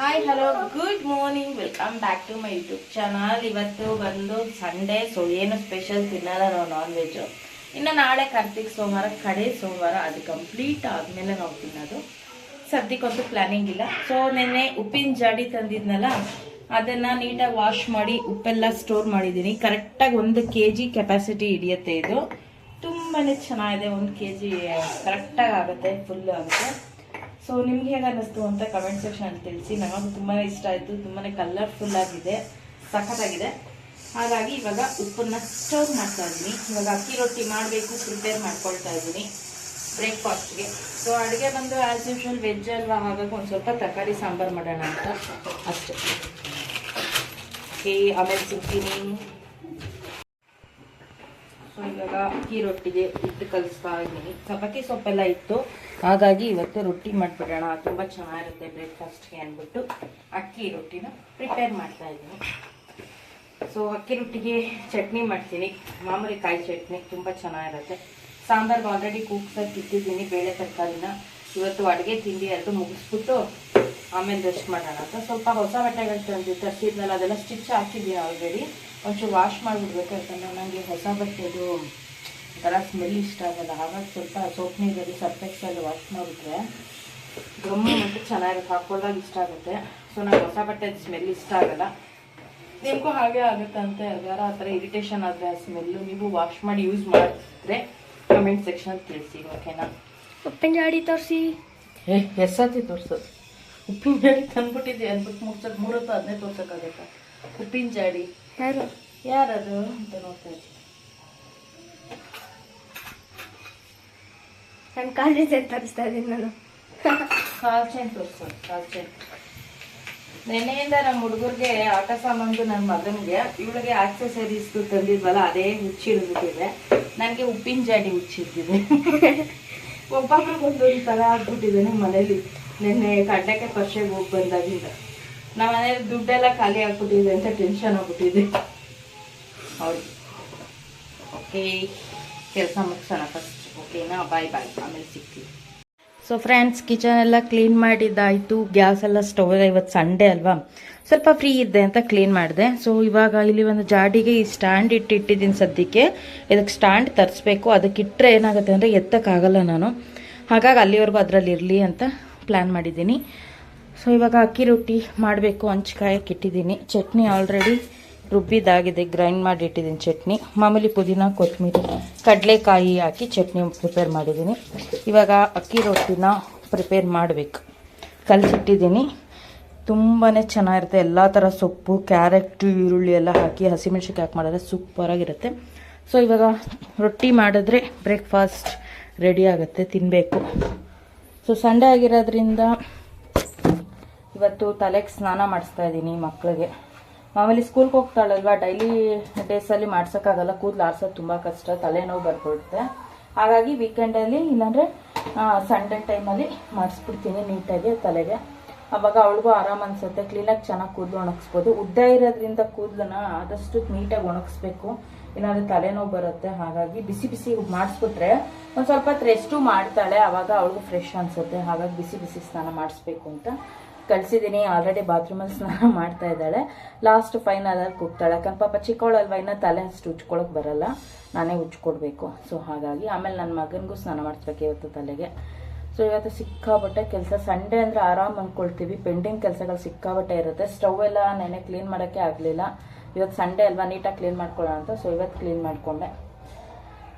Hi hello good morning, welcome back to my YouTube channel. ಇವತ್ತು ಬಂದು Sunday, so ಏನು special ತಿನ್ನಲ್ಲ ನಾವು ನಾನ್ ವೆಜ್ಜು. ಇನ್ನು ನಾಳೆ ಕಾರ್ತಿಕ್ ಸೋಮವಾರ, ಕಡೆ ಸೋಮವಾರ, ಅದು ಕಂಪ್ಲೀಟ್ ಆದಮೇಲೆ ನಾವು ತಿನ್ನೋದು. ಸದ್ಯಕ್ಕಂತೂ ಪ್ಲಾನಿಂಗ್ ಇಲ್ಲ. ಸೊ ನೆನ್ನೆ ಉಪ್ಪಿನ ಜಾಡಿ ತಂದಿದ್ನಲ್ಲ, ಅದನ್ನು ನೀಟಾಗಿ ವಾಶ್ ಮಾಡಿ ಉಪ್ಪೆಲ್ಲ ಸ್ಟೋರ್ ಮಾಡಿದ್ದೀನಿ. ಕರೆಕ್ಟಾಗಿ 1 kg ಕೆಪಾಸಿಟಿ ಹಿಡಿಯುತ್ತೆ ಇದು. ತುಂಬಾ ಚೆನ್ನಾಗಿದೆ. 1 kg ಕರೆಕ್ಟಾಗಿ ಆಗುತ್ತೆ, ಫುಲ್ ಆಗುತ್ತೆ. ಸೊ ನಿಮ್ಗೆ ಹೇಗೆ ಅನ್ನಿಸ್ತು ಅಂತ ಕಮೆಂಟ್ ಸೆಕ್ಷನ್ ತಿಳಿಸಿ. ನನಗೂ ತುಂಬಾ ಇಷ್ಟ ಆಯಿತು. ತುಂಬಾ ಕಲರ್ಫುಲ್ ಆಗಿದೆ, ಸಖತ್ತಾಗಿದೆ. ಹಾಗಾಗಿ ಇವಾಗ ಉಪ್ಪನ್ನ ಸ್ಟೋರ್ ಮಾಡ್ತಾ ಇದ್ದೀನಿ. ಇವಾಗ ಅಕ್ಕಿ ರೊಟ್ಟಿ ಮಾಡಬೇಕು, ಪ್ರಿಪೇರ್ ಮಾಡ್ಕೊಳ್ತಾ ಇದ್ದೀನಿ ಬ್ರೇಕ್ಫಾಸ್ಟ್ಗೆ. ಸೊ ಅಡುಗೆ ಬಂದು ಆ್ಯಸ್ ಯೂಶ್ವಲ್ ವೆಜ್ ಅಲ್ವಾ, ಹಾಗಾಗಿ ಒಂದು ಸ್ವಲ್ಪ ತರಕಾರಿ ಸಾಂಬಾರು ಮಾಡೋಣ ಅಂತ ಅಷ್ಟೇ. ಆಮೇಲೆ ಸಿಗ್ತೀನಿ. ಸೊ ಇವಾಗ ಅಕ್ಕಿ ರೊಟ್ಟಿಗೆ ಹಿಟ್ಟು ಕಲಿಸ್ತಾ ಇದ್ದೀನಿ. ಸಬ್ಬಕ್ಕಿ ಸೊಪ್ಪೆಲ್ಲ ಇತ್ತು, ಹಾಗಾಗಿ ಇವತ್ತು ರೊಟ್ಟಿ ಮಾಡಿಬಿಡೋಣ, ತುಂಬ ಚೆನ್ನಾಗಿರುತ್ತೆ ಬ್ರೇಕ್ಫಾಸ್ಟ್ಗೆ ಅಂದ್ಬಿಟ್ಟು ಅಕ್ಕಿ ರೊಟ್ಟಿನ ಪ್ರಿಪೇರ್ ಮಾಡ್ತಾ ಇದ್ದೀನಿ. ಸೊ ಅಕ್ಕಿ ರೊಟ್ಟಿಗೆ ಚಟ್ನಿ ಮಾಡ್ತೀನಿ, ಮಾಮೂಲಿ ಕಾಯಿ ಚಟ್ನಿ, ತುಂಬ ಚೆನ್ನಾಗಿರುತ್ತೆ. ಸಾಂಬಾರ್ಗೆ ಆಲ್ರೆಡಿ ಕೂಗ್ಸಕ್ಕೆ ಇಟ್ಟಿದ್ದೀನಿ ಬೇಳೆ ತರಕಾರಿನ. ಇವತ್ತು ಅಡುಗೆ ತಿಂಡಿ ಎರಡು ಮುಗಿಸ್ಬಿಟ್ಟು ಆಮೇಲೆ ರೆಸ್ಟ್ ಮಾಡೋಣ ಅಂತ. ಸ್ವಲ್ಪ ಹೊಸ ಬಟ್ಟೆಗಳು ತಂದು ತರಿಸಿದ್ನಲ್ಲ, ಅದೆಲ್ಲ ಸ್ಟಿಚ್ ಹಾಕಿದ್ದೀನಿ ಆಲ್ರೆಡಿ. ಒಂಚೂರು ವಾಶ್ ಮಾಡಿಬಿಡ್ಬೇಕು, ಯಾಕಂದರೆ ನನಗೆ ಹೊಸ ಬಟ್ಟೆದು ಒಂಥರ ಸ್ಮೆಲ್ ಇಷ್ಟ ಆಗಲ್ಲ. ಹಾಗಾಗಿ ಸ್ವಲ್ಪ ಸೋಪ್ ನೀರಲ್ಲಿ ಸರ್ಫೆಕ್ಸಲ್ಲಿ ವಾಶ್ ಮಾಡಿಬಿಟ್ರೆ ಗಮ್ಮು ಮತ್ತು ಚೆನ್ನಾಗಿರುತ್ತೆ, ಹಾಕ್ಕೊಳ್ಳೋದಾಗ ಇಷ್ಟ ಆಗುತ್ತೆ. ಸೊ ನನಗೆ ಹೊಸ ಬಟ್ಟೆ ಸ್ಮೆಲ್ ಇಷ್ಟ ಆಗಲ್ಲ. ನಿಮಗೂ ಹಾಗೆ ಆಗುತ್ತೆ ಅಂತ ಯಾರು ಆ ಥರ ಇರಿಟೇಷನ್ ಆದರೆ ಆ ಸ್ಮೆಲ್ಲು, ನೀವು ವಾಶ್ ಮಾಡಿ ಯೂಸ್ ಮಾಡಿದ್ರೆ ಕಮೆಂಟ್ ಸೆಕ್ಷನ್ ತಿಳಿಸಿ, ಓಕೆನಾ? ಉಪ್ಪಿನ ಜಾಡಿ ತೋರಿಸಿ. ಎಷ್ಟೊತ್ತಿ ತೋರಿಸೋದು? ಉಪ್ಪಿನ ಜಾಡಿ ತಂದ್ಬಿಟ್ಟಿದ್ದೆ ಅಂದ್ಬಿಟ್ಟು ಮೂರತ್ತು ಅದನ್ನೇ ತೋರ್ಸೋಕ್ಕಾಗತ್ತಾ? ಉಪ್ಪಿನ ಜಾಡಿ ಯಾರದು ಅಂತ ನೋಡ್ತಾ ಇದ್ದೀನಿ. ನಾನು ಕಾಲ್ ಚೈನ್ ತರಿಸ್ತಾ ಇದ್ದೀನಿ. ನಾನು ಕಾಲ್ ಚೈನ್ ತೋರಿಸೋದು, ಕಾಲ್ ಚೈನ್. ನೆನ್ನೆಯಿಂದ ನಮ್ಮ ಹುಡುಗರಿಗೆ ಆಟ ಸಾಮಾನು, ನನ್ನ ಮಗನಿಗೆ ಇವಳಿಗೆ ಆಕ್ಸೆಸರೀಸ್ ತಂದಿದ್ವಲ್ಲ, ಅದೇ ಹುಚ್ಚಿಡ್ಬಿಟ್ಟಿದೆ. ನನಗೆ ಉಪ್ಪಿನ ಜಾಡಿ ಹುಚ್ಚಿಡ್ತಿದೆ. ಒಬ್ಬೊಬ್ರಿಗೆ ಒಂದೊಂದು ಥರ ಆಗ್ಬಿಟ್ಟಿದ್ದೇನೆ ಮನೇಲಿ. ನೆನ್ನೆ ಕಡ್ಡಕ್ಕೆ ಪರ್ಷೆಗೆ ಹೋಗಿ ಬಂದಾಗಿಂದ ನಮ್ಮ ಮನೇಲಿ ದುಡ್ಡೆಲ್ಲ ಖಾಲಿ ಆಗ್ಬಿಟ್ಟಿದೆ ಅಂತ ಟೆನ್ಷನ್ ಆಗ್ಬಿಟ್ಟಿದೆ. ಹೌದು, ಓಕೆ, ಕೆಲಸ ಮುಗಿಸೋಣ ಫಸ್ಟ್, ಓಕೆನಾ? ಬಾಯ್ ಬಾಯ್, ಆಮೇಲೆ ಸಿಗ್ತೀವಿ. ಸೊ ಫ್ರೆಂಡ್ಸ್, ಕಿಚನ್ ಎಲ್ಲ ಕ್ಲೀನ್ ಮಾಡಿದ್ದಾಯಿತು. ಗ್ಯಾಸ್ ಎಲ್ಲ ಸ್ಟವ್ ಎಲ್ಲ, ಇವತ್ತು ಸಂಡೇ ಅಲ್ವಾ, ಸ್ವಲ್ಪ ಫ್ರೀ ಇದ್ದೆ ಅಂತ ಕ್ಲೀನ್ ಮಾಡಿದೆ. ಸೊ ಇವಾಗ ಇಲ್ಲಿ ಒಂದು ಜಾಡಿಗೆ ಈ ಸ್ಟ್ಯಾಂಡ್ ಇಟ್ಟಿದ್ದೀನಿ ಸದ್ಯಕ್ಕೆ. ಇದಕ್ಕೆ ಸ್ಟ್ಯಾಂಡ್ ತರಿಸ್ಬೇಕು. ಅದಕ್ಕೆ ಇಟ್ಟರೆ ಏನಾಗುತ್ತೆ ಅಂದರೆ ಎತ್ತಕ್ಕಾಗಲ್ಲ ನಾನು, ಹಾಗಾಗಿ ಅಲ್ಲಿವರೆಗೂ ಅದರಲ್ಲಿ ಇರಲಿ ಅಂತ ಪ್ಲ್ಯಾನ್ ಮಾಡಿದ್ದೀನಿ. ಸೊ ಇವಾಗ ಅಕ್ಕಿ ರೊಟ್ಟಿ ಮಾಡಬೇಕು, ಹಂಚ್ಕಾಯಕ್ಕೆ ಇಟ್ಟಿದ್ದೀನಿ. ಚಟ್ನಿ ಆಲ್ರೆಡಿ ರುಬ್ಬಿದಾಗಿದೆ, ಗ್ರೈಂಡ್ ಮಾಡಿ ಇಟ್ಟಿದ್ದೀನಿ ಚಟ್ನಿ. ಮಾಮೂಲಿ ಪುದೀನ, ಕೊತ್ತಂಬರಿ, ಕಡಲೆಕಾಯಿ ಹಾಕಿ ಚಟ್ನಿ ಪ್ರಿಪೇರ್ ಮಾಡಿದ್ದೀನಿ. ಇವಾಗ ಅಕ್ಕಿ ರೊಟ್ಟಿನ ಪ್ರಿಪೇರ್ ಮಾಡಬೇಕು. ಕಲಸಿಟ್ಟಿದ್ದೀನಿ. ತುಂಬಾ ಚೆನ್ನಾಗಿರುತ್ತೆ. ಎಲ್ಲ ಥರ ಸೊಪ್ಪು, ಕ್ಯಾರೆಟು, ಈರುಳ್ಳಿ ಎಲ್ಲ ಹಾಕಿ ಹಸಿಮೆಣ್ಸಿನ್ಕಾಯಿ ಹಾಕಿ ಮಾಡಿದ್ರೆ ಸೂಪರಾಗಿರುತ್ತೆ. ಸೊ ಇವಾಗ ರೊಟ್ಟಿ ಮಾಡಿದ್ರೆ ಬ್ರೇಕ್ಫಾಸ್ಟ್ ರೆಡಿ ಆಗುತ್ತೆ, ತಿನ್ನಬೇಕು. ಸೊ ಸಂಡೇ ಆಗಿರೋದ್ರಿಂದ ಇವತ್ತು ತಲೆಗೆ ಸ್ನಾನ ಮಾಡಿಸ್ತಾ ಇದ್ದೀನಿ ಮಕ್ಕಳಿಗೆ. ಮಾಮೂಲಿ ಸ್ಕೂಲ್ಗೆ ಹೋಗ್ತಾಳಲ್ವ, ಡೈಲಿ ಡೇಸಲ್ಲಿ ಮಾಡ್ಸೋಕ್ಕಾಗಲ್ಲ, ಕೂದಲು ಆರಿಸೋದು ತುಂಬ ಕಷ್ಟ, ತಲೆನೋವು ಬರ್ಬಿಡುತ್ತೆ. ಹಾಗಾಗಿ ವೀಕೆಂಡಲ್ಲಿ ಇಲ್ಲಾಂದರೆ ಸಂಡೇ ಟೈಮಲ್ಲಿ ಮಾಡಿಸ್ಬಿಡ್ತೀನಿ ನೀಟಾಗಿ ತಲೆಗೆ. ಆವಾಗ ಅವಳಿಗೂ ಆರಾಮ್ ಅನಿಸುತ್ತೆ, ಕ್ಲೀನಾಗಿ ಚೆನ್ನಾಗಿ ಕೂದಲು ಒಣಗಿಸ್ಬೋದು. ಉದ್ದ ಇರೋದ್ರಿಂದ ಕೂದಲನ್ನ ಆದಷ್ಟು ನೀಟಾಗಿ ಒಣಗಿಸ್ಬೇಕು, ಇಲ್ಲಾಂದರೆ ತಲೆನೋವು ಬರುತ್ತೆ. ಹಾಗಾಗಿ ಬಿಸಿ ಬಿಸಿ ಮಾಡಿಸ್ಬಿಟ್ರೆ ಒಂದು ಸ್ವಲ್ಪ ಹೊತ್ತು ರೆಸ್ಟು ಮಾಡ್ತಾಳೆ, ಆವಾಗ ಅವಳಿಗೂ ಫ್ರೆಶ್ ಅನಿಸುತ್ತೆ. ಹಾಗಾಗಿ ಬಿಸಿ ಬಿಸಿ ಸ್ನಾನ ಮಾಡಿಸ್ಬೇಕು ಅಂತ ಕಳಿಸಿದ್ದೀನಿ. ಆಲ್ರೆಡಿ ಬಾತ್ರೂಮಲ್ಲಿ ಸ್ನಾನ ಮಾಡ್ತಾ ಇದ್ದಾಳೆ. ಲಾಸ್ಟ್ ಫೈನಲಲ್ಲಿ ಕೂಗ್ತಾಳೆ, ಯಾಕಂದ್ರೆ ಪಾಪ ಚಿಕ್ಕವಳಲ್ವ, ಇನ್ನೂ ತಲೆ ಅಷ್ಟು ಉಜ್ಕೊಳಕ್ಕೆ ಬರಲ್ಲ, ನಾನೇ ಉಜ್ಕೊಡ್ಬೇಕು. ಸೊ ಹಾಗಾಗಿ ಆಮೇಲೆ ನನ್ನ ಮಗನಿಗೂ ಸ್ನಾನ ಮಾಡಿಸ್ಬೇಕು ಇವತ್ತು ತಲೆಗೆ. ಸೊ ಇವತ್ತು ಸಿಕ್ಕಾಬಟ್ಟೆ ಕೆಲಸ. ಸಂಡೇ ಅಂದರೆ ಆರಾಮ್ ಅಂದ್ಕೊಳ್ತೀವಿ, ಪೆಂಡಿಂಗ್ ಕೆಲಸಗಳು ಸಿಕ್ಕಾಬಟ್ಟೆ ಇರುತ್ತೆ. ಸ್ಟವ್ ಎಲ್ಲ ನೆನೆ ಕ್ಲೀನ್ ಮಾಡೋಕ್ಕೆ ಆಗಲಿಲ್ಲ. ಇವತ್ತು ಸಂಡೇ ಅಲ್ವಾ, ನೀಟಾಗಿ ಕ್ಲೀನ್ ಮಾಡ್ಕೊಳ್ಳೋಣ ಅಂತ. ಸೊ ಇವತ್ತು ಕ್ಲೀನ್ ಮಾಡಿಕೊಂಡೆ.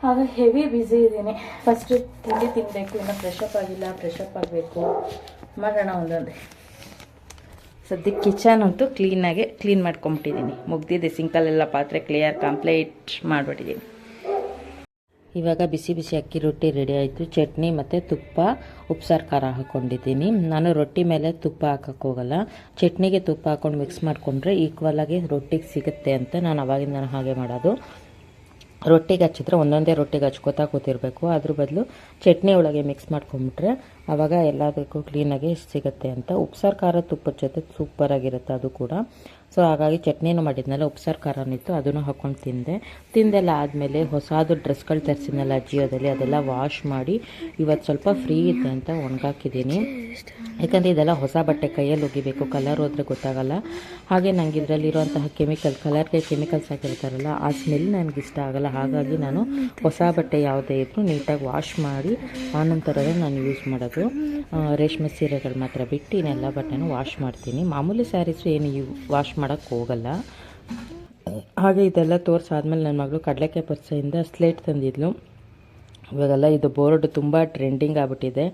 ಆಗ ಹೆವಿ ಬ್ಯುಸಿ ಇದ್ದೀನಿ. ಫಸ್ಟು ತಿಂಡಿ ತಿನ್ನಬೇಕು, ಇನ್ನೂ ಫ್ರೆಶಪ್ ಆಗಿಲ್ಲ, ಫ್ರೆಶಪ್ ಆಗಬೇಕು, ಮಾಡೋಣ ಒಂದೊಂದೇ. ಸದ್ಯಕ್ಕೆ ಕಿಚನ್ ಅಂತೂ ಕ್ಲೀನಾಗೆ ಕ್ಲೀನ್ ಮಾಡ್ಕೊಂಬಿಟ್ಟಿದ್ದೀನಿ, ಮುಗ್ದಿದೆ. ಸಿಂಕಲ್ಲೆಲ್ಲ ಪಾತ್ರೆ ಕ್ಲಿಯರ್ ಕಂಪ್ಲೀಟ್ ಮಾಡಿಬಿಟ್ಟಿದ್ದೀನಿ. ಇವಾಗ ಬಿಸಿ ಬಿಸಿ ಅಕ್ಕಿ ರೊಟ್ಟಿ ರೆಡಿ ಆಯಿತು. ಚಟ್ನಿ ಮತ್ತು ತುಪ್ಪ, ಉಪ್ಸಾರು ಖಾರ ಹಾಕ್ಕೊಂಡಿದ್ದೀನಿ. ನಾನು ರೊಟ್ಟಿ ಮೇಲೆ ತುಪ್ಪ ಹಾಕೋಕ್ಕೆ ಹೋಗಲ್ಲ, ಚಟ್ನಿಗೆ ತುಪ್ಪ ಹಾಕ್ಕೊಂಡು ಮಿಕ್ಸ್ ಮಾಡಿಕೊಂಡ್ರೆ ಈಕ್ವಲಾಗಿ ರೊಟ್ಟಿಗೆ ಸಿಗುತ್ತೆ ಅಂತ ನಾನು ಅವಾಗಿಂದ ಹಾಗೆ ಮಾಡೋದು. ರೊಟ್ಟಿಗೆ ಹಚ್ಚಿದ್ರೆ ಒಂದೊಂದೇ ರೊಟ್ಟಿಗೆ ಹಚ್ಕೋತಾ ಕೂತಿರ್ಬೇಕು, ಅದ್ರ ಬದಲು ಚಟ್ನಿ ಒಳಗೆ ಮಿಕ್ಸ್ ಮಾಡ್ಕೊಂಬಿಟ್ರೆ ಆವಾಗ ಎಲ್ಲದಕ್ಕೂ ಕ್ಲೀನಾಗಿ ಸಿಗುತ್ತೆ ಅಂತ. ಉಪ್ಸಾರು ಖಾರ ತುಪ್ಪದ ಜೊತೆ ಸೂಪರಾಗಿರುತ್ತೆ ಅದು ಕೂಡ. ಸೊ ಹಾಗಾಗಿ ಚಟ್ನಿನೂ ಮಾಡಿದ್ನಲ್ಲ, ಉಪ್ಸಾರು ಖಾರನಿತ್ತು, ಅದನ್ನು ಹಾಕ್ಕೊಂಡು ತಿಂದೆಲ್ಲ ಆದಮೇಲೆ ಹೊಸದು ಡ್ರೆಸ್ಗಳು ತರಿಸಿದ್ನಲ್ಲ ಜಿಯೋದಲ್ಲಿ, ಅದೆಲ್ಲ ವಾಶ್ ಮಾಡಿ ಇವತ್ತು ಸ್ವಲ್ಪ ಫ್ರೀ ಇದೆ ಅಂತ ಒಣಗಾಕಿದ್ದೀನಿ. ಯಾಕಂದರೆ ಇದೆಲ್ಲ ಹೊಸ ಬಟ್ಟೆ, ಕೈಯಲ್ಲಿ ಒಗಿಬೇಕು, ಕಲರ್ ಹೋದರೆ ಗೊತ್ತಾಗಲ್ಲ. ಹಾಗೆ ನನಗೆ ಇದರಲ್ಲಿರುವಂತಹ ಕಲರ್ಗೆ ಕೆಮಿಕಲ್ಸ್ ಹಾಕಿರ್ತಾರಲ್ಲ, ಆ ಸ್ಮೆಲ್ ನನಗೆ ಇಷ್ಟ ಆಗಲ್ಲ. ಹಾಗಾಗಿ ನಾನು ಹೊಸ ಬಟ್ಟೆ ಯಾವುದೇ ಇದ್ದರೂ ನೀಟಾಗಿ ವಾಶ್ ಮಾಡಿ ಆನಂತರವೇ ನಾನು ಯೂಸ್ ಮಾಡೋದು. ರೇಷ್ಮೆ ಸೀರೆಗಳು ಮಾತ್ರ ಬಿಟ್ಟು ಇನ್ನೆಲ್ಲ ಬಟ್ಟೆನೂ ವಾಶ್ ಮಾಡ್ತೀನಿ. ಮಾಮೂಲಿ ಸ್ಯಾರೀಸು ಏನು ವಾಶ್ ಮಾಡೋಕ್ಕೆ ಹೋಗಲ್ಲ. ಹಾಗೆ ಇದೆಲ್ಲ ತೋರಿಸಾದ್ಮೇಲೆ ನನ್ನ ಮಗಳು ಕಡಲೆಕಾಯಿ ಪರಿಚೆಯಿಂದ ಸ್ಲೇಟ್ ತಂದಿದ್ಲು. ಇವಾಗೆಲ್ಲ ಇದು ಬೋರ್ಡ್ ತುಂಬ ಟ್ರೆಂಡಿಂಗ್ ಆಗಿಬಿಟ್ಟಿದೆ.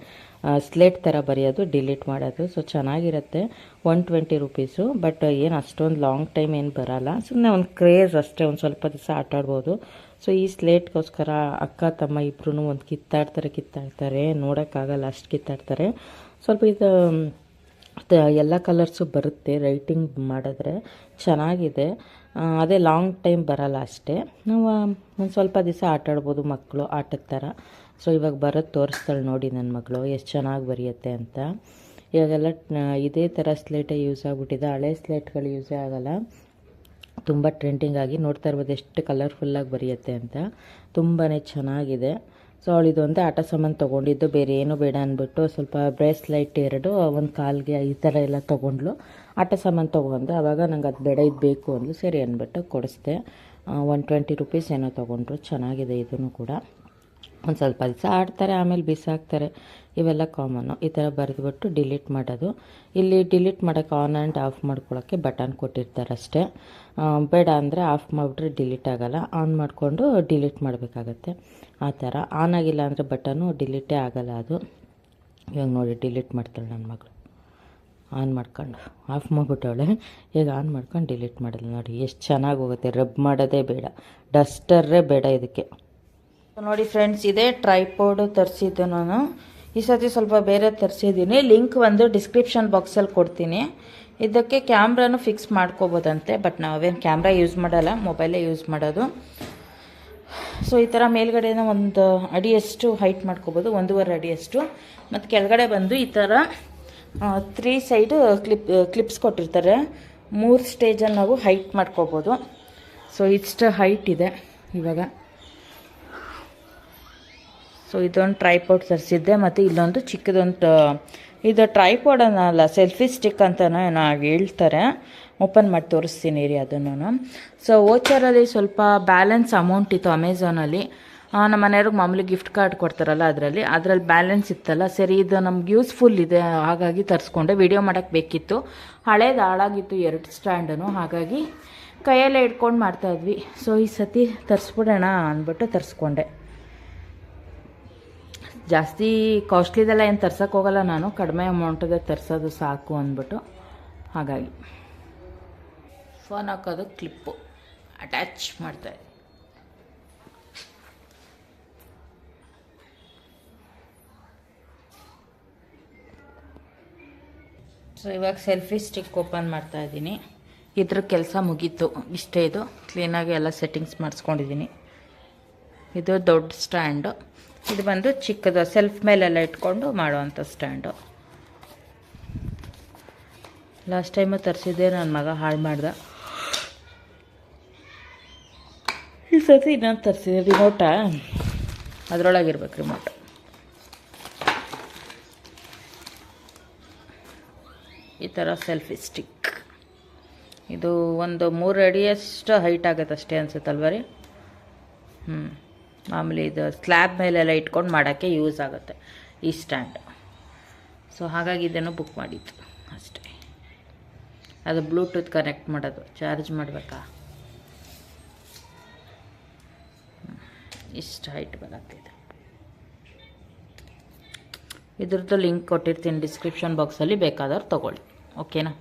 ಸ್ಲೇಟ್ ಥರ ಬರೆಯೋದು, ಡಿಲೀಟ್ ಮಾಡೋದು. ಸೊ ಚೆನ್ನಾಗಿರುತ್ತೆ. 120 ರೂಪೀಸು. ಬಟ್ ಏನು ಅಷ್ಟೊಂದು ಲಾಂಗ್ ಟೈಮ್ ಏನು ಬರೋಲ್ಲ. ಸುಮ್ಮನೆ ಒಂದು ಕ್ರೇಜ್ ಅಷ್ಟೇ, ಒಂದು ಸ್ವಲ್ಪ ದಿವಸ ಆಟ ಆಡ್ಬೋದು. ಸೊ ಈ ಸ್ಲೇಟ್ಗೋಸ್ಕರ ಅಕ್ಕ ತಮ್ಮ ಇಬ್ಬರೂ ಒಂದು ಕಿತ್ತಾಡ್ತಾರೆ, ನೋಡೋಕ್ಕಾಗಲ್ಲ ಅಷ್ಟು ಕಿತ್ತಾಡ್ತಾರೆ. ಸ್ವಲ್ಪ ಇದು ಎಲ್ಲ ಕಲರ್ಸು ಬರುತ್ತೆ ರೈಟಿಂಗ್ ಮಾಡಿದ್ರೆ, ಚೆನ್ನಾಗಿದೆ. ಅದೇ ಲಾಂಗ್ ಟೈಮ್ ಬರೋಲ್ಲ ಅಷ್ಟೇ. ನಾವು ಒಂದು ಸ್ವಲ್ಪ ದಿವಸ ಆಟ ಆಡ್ಬೋದು, ಮಕ್ಕಳು ಆಟದ ಥರ. ಸೊ ಇವಾಗ ಬರೋದು ತೋರಿಸ್ತಾಳೆ ನೋಡಿ ನನ್ನ ಮಗಳು, ಎಷ್ಟು ಚೆನ್ನಾಗಿ ಬರೆಯುತ್ತೆ ಅಂತ. ಇವಾಗೆಲ್ಲ ಇದೇ ಥರ ಸ್ಲೇಟೇ ಯೂಸ್ ಆಗಿಬಿಟ್ಟಿದೆ, ಹಳೆ ಸ್ಲೇಟ್ಗಳು ಯೂಸೇ ಆಗೋಲ್ಲ. ತುಂಬ ಟ್ರೆಂಡಿಂಗ್ ಆಗಿ ನೋಡ್ತಾ ಇರ್ಬೋದು ಎಷ್ಟು ಕಲರ್ಫುಲ್ಲಾಗಿ ಬರೆಯುತ್ತೆ ಅಂತ. ತುಂಬಾ ಚೆನ್ನಾಗಿದೆ. ಸೊ ಅವಳಿದು ಒಂದೇ ಆಟ ಸಾಮಾನು ತೊಗೊಂಡಿದ್ದು, ಬೇರೆ ಏನೂ ಬೇಡ ಅಂದ್ಬಿಟ್ಟು ಸ್ವಲ್ಪ ಬ್ರೇಸ್ಲೈಟ್ 2, ಒಂದು ಕಾಲಿಗೆ ಈ ಥರ ಎಲ್ಲ ತೊಗೊಂಡ್ಲು. ಆಟ ಸಾಮಾನು ತೊಗೊಂಡು ಆವಾಗ ನಂಗೆ ಅದು ಬೇಡ, ಇದು ಬೇಕು ಅಂದ್ಲು. ಸರಿ ಅಂದ್ಬಿಟ್ಟು ಕೊಡಿಸ್ದೆ. 120 ರೂಪೀಸ್ ಏನೋ ತೊಗೊಂಡ್ರು. ಚೆನ್ನಾಗಿದೆ ಇದನ್ನು ಕೂಡ. ಒಂದು ಸ್ವಲ್ಪ ದಿವಸ ಆಡ್ತಾರೆ, ಆಮೇಲೆ ಬಿಸಾಕ್ತಾರೆ. ಇವೆಲ್ಲ ಕಾಮನ್ನು. ಈ ಥರ ಬರೆದ್ಬಿಟ್ಟು ಡಿಲೀಟ್ ಮಾಡೋದು. ಇಲ್ಲಿ ಡಿಲೀಟ್ ಮಾಡೋಕ್ಕೆ ಆನ್ ಆ್ಯಂಡ್ ಆಫ್ ಮಾಡ್ಕೊಳ್ಳೋಕ್ಕೆ ಬಟನ್ ಕೊಟ್ಟಿರ್ತಾರೆ ಅಷ್ಟೇ. ಬೇಡ ಅಂದರೆ ಆಫ್ ಮಾಡಿಬಿಟ್ರೆ ಡಿಲೀಟ್ ಆಗೋಲ್ಲ, ಆನ್ ಮಾಡಿಕೊಂಡು ಡಿಲೀಟ್ ಮಾಡಬೇಕಾಗತ್ತೆ. ಆ ಥರ. ಆನ್ ಆಗಿಲ್ಲ ಅಂದರೆ ಬಟನು ಡಿಲೀಟೇ ಆಗೋಲ್ಲ ಅದು. ಇವಾಗ ನೋಡಿ ಡಿಲೀಟ್ ಮಾಡ್ತಾಳೆ ನನ್ನ ಮಗಳು. ಆನ್ ಮಾಡ್ಕೊಂಡು ಆಫ್ ಮಾಡಿಬಿಟ್ಟವಳೆ, ಈಗ ಆನ್ ಮಾಡ್ಕೊಂಡು ಡಿಲೀಟ್ ಮಾಡಿದ್ಲು. ನೋಡಿ ಎಷ್ಟು ಚೆನ್ನಾಗಿ ಹೋಗುತ್ತೆ. ರಬ್ ಮಾಡೋದೇ ಬೇಡ, ಡಸ್ಟರೇ ಬೇಡ ಇದಕ್ಕೆ. ನೋಡಿ ಫ್ರೆಂಡ್ಸ್, ಇದೇ ಟ್ರೈಪೋಡು ತರಿಸಿದ್ದು ನಾನು. ಈ ಸತಿ ಸ್ವಲ್ಪ ಬೇರೆ ತರಿಸಿದ್ದೀನಿ. ಲಿಂಕ್ ಒಂದು ಡಿಸ್ಕ್ರಿಪ್ಷನ್ ಬಾಕ್ಸಲ್ಲಿ ಕೊಡ್ತೀನಿ. ಇದಕ್ಕೆ ಕ್ಯಾಮ್ರಾನು ಫಿಕ್ಸ್ ಮಾಡ್ಕೋಬೋದಂತೆ, ಬಟ್ ನಾವೇನು ಕ್ಯಾಮ್ರಾ ಯೂಸ್ ಮಾಡಲ್ಲ, ಮೊಬೈಲೇ ಯೂಸ್ ಮಾಡೋದು. ಸೊ ಈ ಥರ ಮೇಲ್ಗಡೆನ 1 ಅಡಿಯಷ್ಟು ಹೈಟ್ ಮಾಡ್ಕೋಬೋದು, 1.5 ಅಡಿಯಷ್ಟು. ಮತ್ತು ಕೆಳಗಡೆ ಬಂದು ಈ ಥರ 3 ಸೈಡ್ ಕ್ಲಿಪ್ಸ್ ಕೊಟ್ಟಿರ್ತಾರೆ. 3 ಸ್ಟೇಜಲ್ಲಿ ನಾವು ಹೈಟ್ ಮಾಡ್ಕೋಬೋದು. ಸೊ ಇಷ್ಟು ಹೈಟ್ ಇದೆ ಇವಾಗ. ಸೊ ಇದೊಂದು ಟ್ರೈಪಾಡ್ ತರಿಸಿದ್ದೆ. ಮತ್ತು ಇಲ್ಲೊಂದು ಚಿಕ್ಕದೊಂದು, ಇದು ಟ್ರೈಪಾಡ್ ಅನ್ನಲ್ಲ, ಸೆಲ್ಫಿ ಸ್ಟಿಕ್ ಅಂತಲೇ ಹೇಳ್ತಾರೆ. ಓಪನ್ ಮಾಡಿ ತೋರಿಸ್ತೀನಿ ರೀ ಅದನ್ನು. ಸೊ ವೋಚರಲ್ಲಿ ಸ್ವಲ್ಪ ಬ್ಯಾಲೆನ್ಸ್ ಅಮೌಂಟ್ ಇತ್ತು ಅಮೆಝಾನಲ್ಲಿ. ನಮ್ಮ ಮನೆಯವ್ರಿಗೆ ಮಾಮೂಲಿ ಗಿಫ್ಟ್ ಕಾರ್ಡ್ ಕೊಡ್ತಾರಲ್ಲ, ಅದರಲ್ಲಿ ಬ್ಯಾಲೆನ್ಸ್ ಇತ್ತಲ್ಲ. ಸರಿ, ಇದು ನಮ್ಗೆ ಯೂಸ್ಫುಲ್ ಇದೆ, ಹಾಗಾಗಿ ತರಿಸ್ಕೊಂಡೆ. ವಿಡಿಯೋ ಮಾಡೋಕ್ಕೆ ಬೇಕಿತ್ತು. ಹಳೇದು ಹಾಳಾಗಿತ್ತು 2 ಸ್ಟ್ಯಾಂಡನು, ಹಾಗಾಗಿ ಕೈಯಲ್ಲೇ ಇಟ್ಕೊಂಡು ಮಾಡ್ತಾಯಿದ್ವಿ. ಸೊ ಈ ಸತಿ ತರಿಸ್ಬಿಡೋಣ ಅಂದ್ಬಿಟ್ಟು ತರಿಸ್ಕೊಂಡೆ. ಜಾಸ್ತಿ ಕಾಸ್ಟ್ಲಿದೆಲ್ಲ ಏನು ತರ್ಸೋಕ್ಕೆ ಹೋಗಲ್ಲ ನಾನು, ಕಡಿಮೆ ಅಮೌಂಟಿಗೆ ತರಿಸೋದು ಸಾಕು ಅಂದ್ಬಿಟ್ಟು. ಹಾಗಾಗಿ ಫೋನ್ ಹಾಕೋದು ಕ್ಲಿಪ್ಪು ಅಟ್ಯಾಚ್ ಮಾಡ್ತಾಯಿದ್ದೆ. ಸೊ ಇವಾಗ ಸೆಲ್ಫಿ ಸ್ಟಿಕ್ ಓಪನ್ ಮಾಡ್ತಾಯಿದ್ದೀನಿ. ಇದ್ರ ಕೆಲಸ ಮುಗೀತು. ಇಷ್ಟೇ, ಇದು ಕ್ಲೀನಾಗಿ ಎಲ್ಲ ಸೆಟ್ಟಿಂಗ್ಸ್ ಮಾಡಿಸ್ಕೊಂಡಿದ್ದೀನಿ. ಇದು ದೊಡ್ಡ ಸ್ಟ್ಯಾಂಡು, ಇದು ಬಂದು ಚಿಕ್ಕದು ಸೆಲ್ಫ್ ಮೇಲೆಲ್ಲ ಇಟ್ಕೊಂಡು ಮಾಡೋವಂಥ ಸ್ಟ್ಯಾಂಡು. ಲಾಸ್ಟ್ ಟೈಮು ತರಿಸಿದ್ದೆ, ನನ್ನ ಮಗ ಹಾಳು ಮಾಡ್ದೆ. ಈ ಸತಿ ಇನ್ನೊಂದು ತರಿಸಿದೆ. ರಿಮೋಟ ಅದರೊಳಗಿರ್ಬೇಕು, ರಿಮೋಟ್. ಈ ಥರ ಸೆಲ್ಫಿ ಸ್ಟಿಕ್. ಇದು ಒಂದು 3 ಅಡಿಯಷ್ಟು ಹೈಟ್ ಆಗುತ್ತೆ ಅಷ್ಟೇ ಅನ್ಸುತ್ತಲ್ವ ರೀ. ಮಾಮೂಲಿ ಇದು ಸ್ಲ್ಯಾಬ್ ಮೇಲೆಲ್ಲ ಇಟ್ಕೊಂಡು ಮಾಡೋಕ್ಕೆ ಯೂಸ್ ಆಗುತ್ತೆ ಈ ಸ್ಟ್ಯಾಂಡ್. ಸೊ ಹಾಗಾಗಿ ಇದನ್ನು ಬುಕ್ ಮಾಡಿದ್ದು ಅಷ್ಟೇ. ಅದು ಬ್ಲೂಟೂತ್ ಕನೆಕ್ಟ್ ಮಾಡೋದು, ಚಾರ್ಜ್ ಮಾಡಬೇಕಾ. ಇಷ್ಟು ಹೈಟ್ ಬರುತ್ತಿದೆ. ಇದ್ರದ್ದು ಲಿಂಕ್ ಕೊಟ್ಟಿರ್ತೀನಿ ಡಿಸ್ಕ್ರಿಪ್ಷನ್ ಬಾಕ್ಸಲ್ಲಿ, ಬೇಕಾದವ್ರು ತೊಗೊಳ್ಳಿ. ಓಕೆನಾ?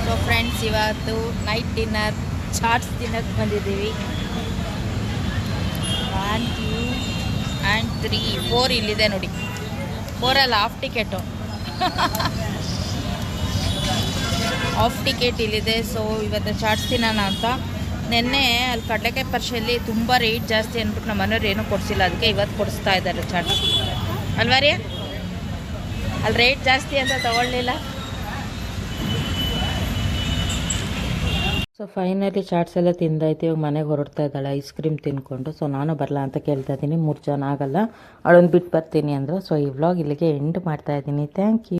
ಸೊ ಫ್ರೆಂಡ್ಸ್, ಇವತ್ತು ನೈಟ್ ಡಿನ್ನರ್ ಚಾಟ್ಸ್ ತಿನ್ನೋಕ್ಕೆ ಬಂದಿದ್ದೀವಿ. 1 2 and 3 4 ಇಲ್ಲಿದೆ ನೋಡಿ. 4 ಅಲ್ಲ, ಹಾಫ್ ಟಿಕೆಟು. ಹಾಫ್ ಟಿಕೆಟ್ ಇಲ್ಲಿದೆ. ಸೊ ಇವತ್ತು ಚಾಟ್ಸ್ ತಿನ್ನೋಣ ಅಂತ. ನೆನ್ನೆ ಅಲ್ಲಿ ಕಡಲೆಕಾಯಿ ಪರಿಷೆಯಲ್ಲಿ ತುಂಬ ರೇಟ್ ಜಾಸ್ತಿ ಅಂದ್ಬಿಟ್ಟು ನಮ್ಮ ಮನೆಯವ್ರು ಏನೂ ಕೊಡಿಸಿಲ್ಲ, ಅದಕ್ಕೆ ಇವತ್ತು ಕೊಡಿಸ್ತಾ ಇದ್ದಾರೆ ಚಾಟ್ಸ್. ಅಲ್ವಾ ರೀ? ಅಲ್ಲಿ ರೇಟ್ ಜಾಸ್ತಿ ಅಂತ ತಗೊಳ್ಳಿಲ್ಲ. ಸೊ ಫೈನಲಿ ಚಾಟ್ಸ್ ಎಲ್ಲ ತಿಂದಾಯ್ತು. ಇವಾಗ ಮನೆಗೆ ಹೊರಡ್ತಾ ಇದ್ದಾಳೆ ಐಸ್ ಕ್ರೀಮ್ ತಿನ್ಕೊಂಡು. ಸೊ ನಾನು ಬರಲ್ಲ ಅಂತ ಕೇಳ್ತಾ ಇದ್ದೀನಿ. 3 ಜನ ಆಗಲ್ಲ, ಅವಳೊಂದು ಬಿಟ್ಟು ಬರ್ತೀನಿ ಅಂದ್ರೆ. ಸೊ ಈ ವ್ಲಾಗ್ ಇಲ್ಲಿಗೆ ಎಂಡ್ ಮಾಡ್ತಾ ಇದ್ದೀನಿ. Thank you.